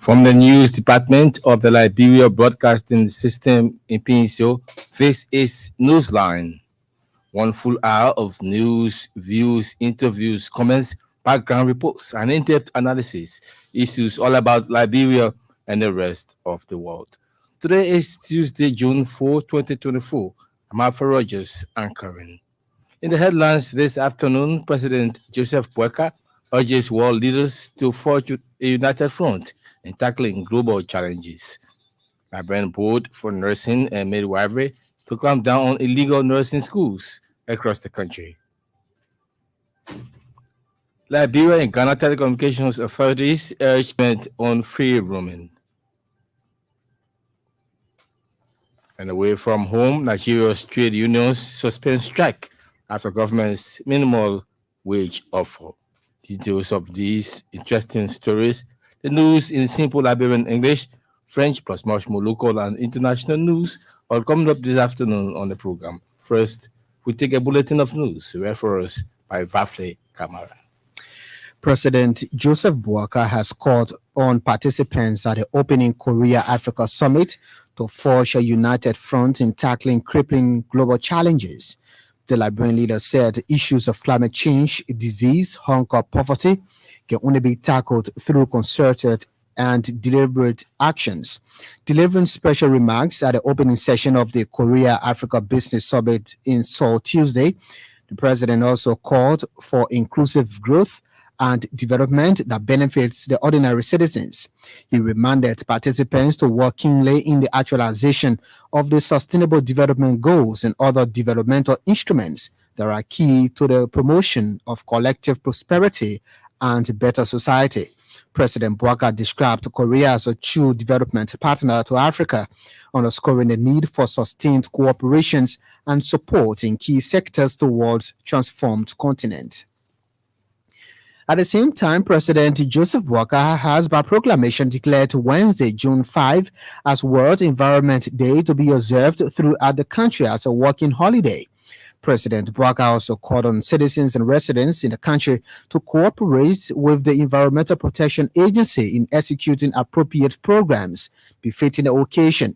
From the news department of the Liberia Broadcasting System in Pinso, this is Newsline. One full hour of news, views, interviews, comments, background reports, and in-depth analysis. Issues all about Liberia and the rest of the world. Today is Tuesday, June 4, 2024. I'm Alpha Rogers anchoring. In the headlines this afternoon, President Joseph Boakai urges world leaders to forge a united front in tackling global challenges. Liberian Board for Nursing and Midwifery to clamp down on illegal nursing schools across the country. Liberia and Ghana Telecommunications authorities urge on free roaming. And away from home, Nigeria's trade unions suspend strike after government's minimal wage offer. Details of these interesting stories, the news in simple Liberian English, French plus much more local and international news, all coming up this afternoon on the program. First, we take a bulletin of news read for us by Vafle Kamara. President Joseph Boakai has called on participants at the opening Korea-Africa Summit to forge a united front in tackling crippling global challenges. The Liberian leader said issues of climate change, disease, hunger, poverty can only be tackled through concerted and deliberate actions. Delivering special remarks at the opening session of the Korea-Africa Business Summit in Seoul Tuesday, the president also called for inclusive growth and development that benefits the ordinary citizens. He reminded participants to work keenly in the actualization of the Sustainable Development Goals and other developmental instruments that are key to the promotion of collective prosperity and better society. President Boakai described Korea as a true development partner to Africa, underscoring the need for sustained cooperations and support in key sectors towards transformed continent. At the same time, President Joseph Boakai has by proclamation declared Wednesday, June 5, as World Environment Day to be observed throughout the country as a working holiday. President Boakai also called on citizens and residents in the country to cooperate with the Environmental Protection Agency in executing appropriate programs befitting the occasion.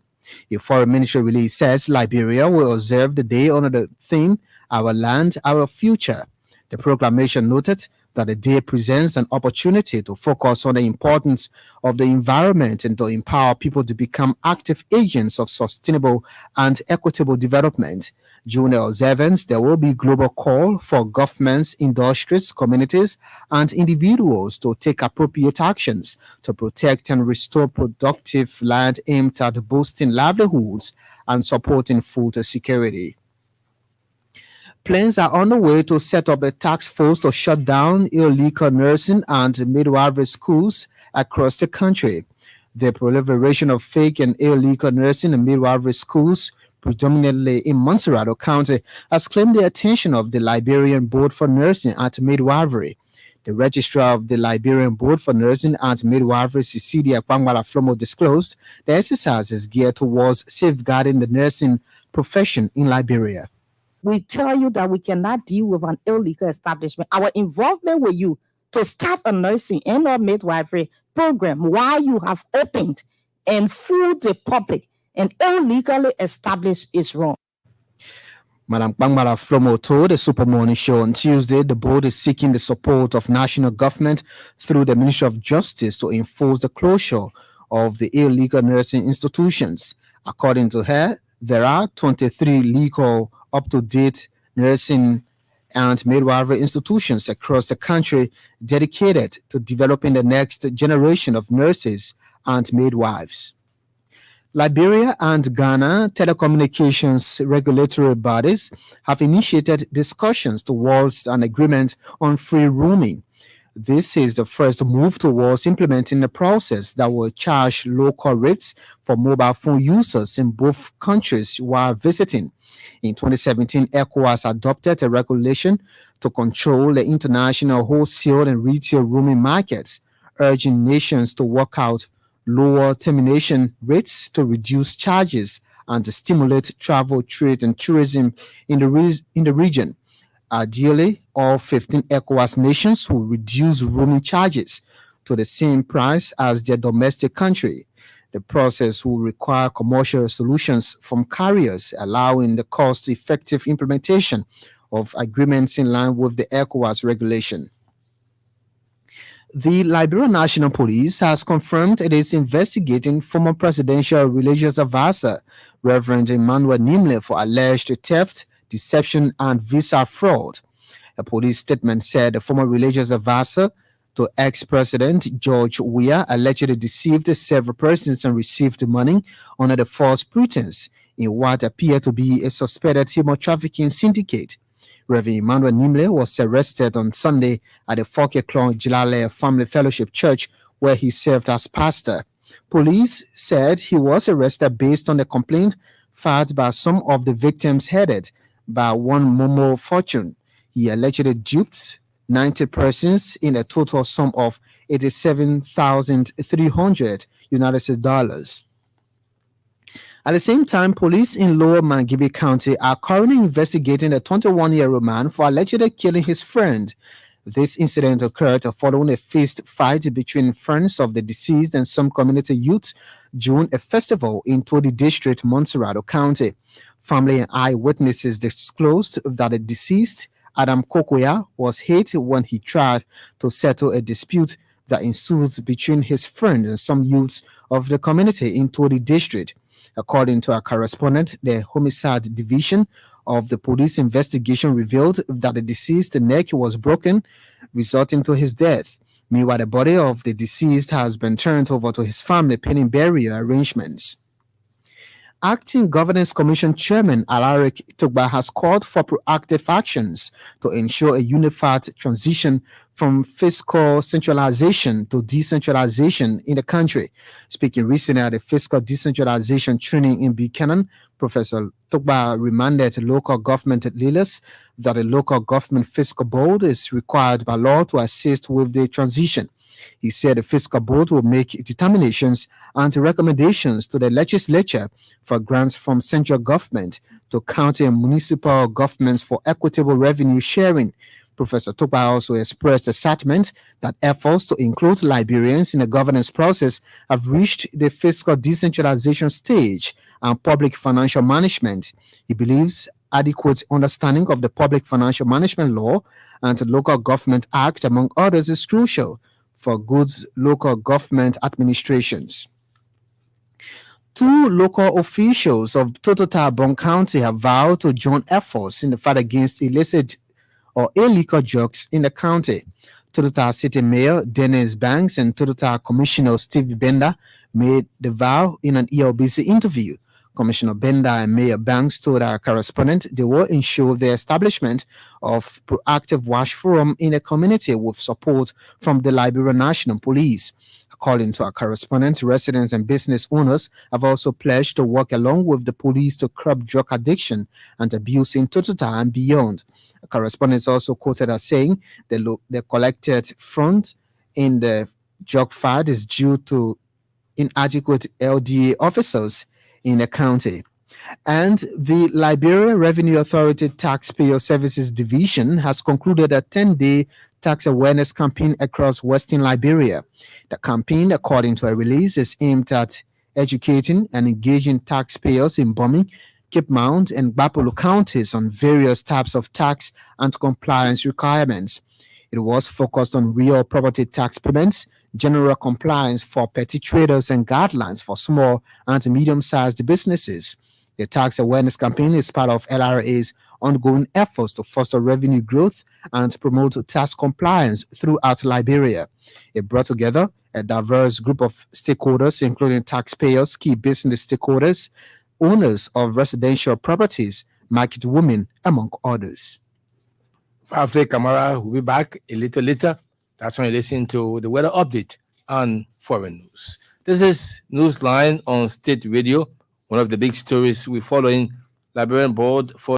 A Foreign Ministry release says Liberia will observe the day under the theme, Our Land, Our Future. The proclamation noted that the day presents an opportunity to focus on the importance of the environment and to empower people to become active agents of sustainable and equitable development. During the observance, there will be global call for governments, industries, communities, and individuals to take appropriate actions to protect and restore productive land aimed at boosting livelihoods and supporting food security. Plans are on the way to set up a task force to shut down illegal nursing and midwifery schools across the country. The proliferation of fake and illegal nursing and midwifery schools, predominantly in Montserrat County, has claimed the attention of the Liberian Board for Nursing and Midwifery. The registrar of the Liberian Board for Nursing and Midwifery, Cecilia Kwangwala Flomo, disclosed the exercise is geared towards safeguarding the nursing profession in Liberia. We tell you that we cannot deal with an illegal establishment. Our involvement with you to start a nursing and a midwifery program while you have opened and fooled the public and illegally established is wrong. Madam Bangmala Flomo told the Super Morning Show on Tuesday the board is seeking the support of national government through the Ministry of Justice to enforce the closure of the illegal nursing institutions. According to her, there are 23 legal up-to-date nursing and midwifery institutions across the country dedicated to developing the next generation of nurses and midwives. Liberia and Ghana telecommunications regulatory bodies have initiated discussions towards an agreement on free roaming. This is the first move towards implementing a process that will charge local rates for mobile phone users in both countries while visiting. In 2017, ECOWAS adopted a regulation to control the international wholesale and retail roaming markets, urging nations to work out lower termination rates to reduce charges and to stimulate travel, trade, and tourism in the region. Ideally, all 15 ECOWAS nations will reduce roaming charges to the same price as their domestic country. The process will require commercial solutions from carriers, allowing the cost-effective implementation of agreements in line with the ECOWAS regulation. The Liberian National Police has confirmed it is investigating former presidential religious advisor Reverend Emmanuel Nimle for alleged theft, deception, and visa fraud. A police statement said the former religious advisor to ex-president George Weah allegedly deceived several persons and received money under the false pretense in what appeared to be a suspected human trafficking syndicate. Reverend Emmanuel Nimle was arrested on Sunday at the Foke-Klon Jilale Family Fellowship Church, where he served as pastor. Police said he was arrested based on the complaint filed by some of the victims headed by one Momo Fortune. He allegedly duped 90 persons in a total sum of 87,300 United States dollars. At the same time, police in Lower Mangibi County are currently investigating a 21-year-old man for allegedly killing his friend. This incident occurred following a fist fight between friends of the deceased and some community youths during a festival in Todi District, Montserrado County. Family and eyewitnesses disclosed that the deceased, Adam Kokoya, was hit when he tried to settle a dispute that ensued between his friend and some youths of the community in Todi District. According to our correspondent, the homicide division of the police investigation revealed that the deceased's neck was broken, resulting to his death. Meanwhile, the body of the deceased has been turned over to his family pending burial arrangements. Acting Governance Commission Chairman Alaric Tugba has called for proactive actions to ensure a unified transition from fiscal centralization to decentralization in the country. Speaking recently at the fiscal decentralization training in Buchanan, Professor Tugba reminded local government leaders that a local government fiscal board is required by law to assist with the transition. He said the fiscal board will make determinations and recommendations to the legislature for grants from central government to county and municipal governments for equitable revenue sharing. Professor Tupa also expressed excitement that efforts to include Liberians in the governance process have reached the fiscal decentralization stage and public financial management. He believes adequate understanding of the Public Financial Management Law and the Local Government Act, among others, is crucial for good local government administrations. Two local officials of Totota Bon County have vowed to join efforts in the fight against illicit or illegal drugs in the county. Totota City Mayor Dennis Banks and Totota Commissioner Steve Bender made the vow in an Elbc interview. Commissioner Bender and Mayor Banks told our correspondent they will ensure the establishment of proactive wash forum in the community with support from the Liberian National Police. According to our correspondent, residents and business owners have also pledged to work along with the police to curb drug addiction and abuse in Totota and beyond. A correspondent also quoted as saying the collected front in the drug fight is due to inadequate LDA officers in the county. And the Liberia Revenue Authority Taxpayer Services Division has concluded a 10-day tax awareness campaign across Western Liberia. The campaign, according to a release, is aimed at educating and engaging taxpayers in Bomi, Cape Mount, and Bapolo counties on various types of tax and compliance requirements. It was focused on real property tax payments, general compliance for petty traders, and guidelines for small and medium-sized businesses. The tax awareness campaign is part of LRA's ongoing efforts to foster revenue growth and promote tax compliance throughout Liberia. It brought together a diverse group of stakeholders, including taxpayers, key business stakeholders, owners of residential properties, market women, among others. Fafe Kamara will be back a little later. That's when you listen to the weather update on foreign news. This is Newsline on State Radio. One of the big stories we're following, Liberian Board for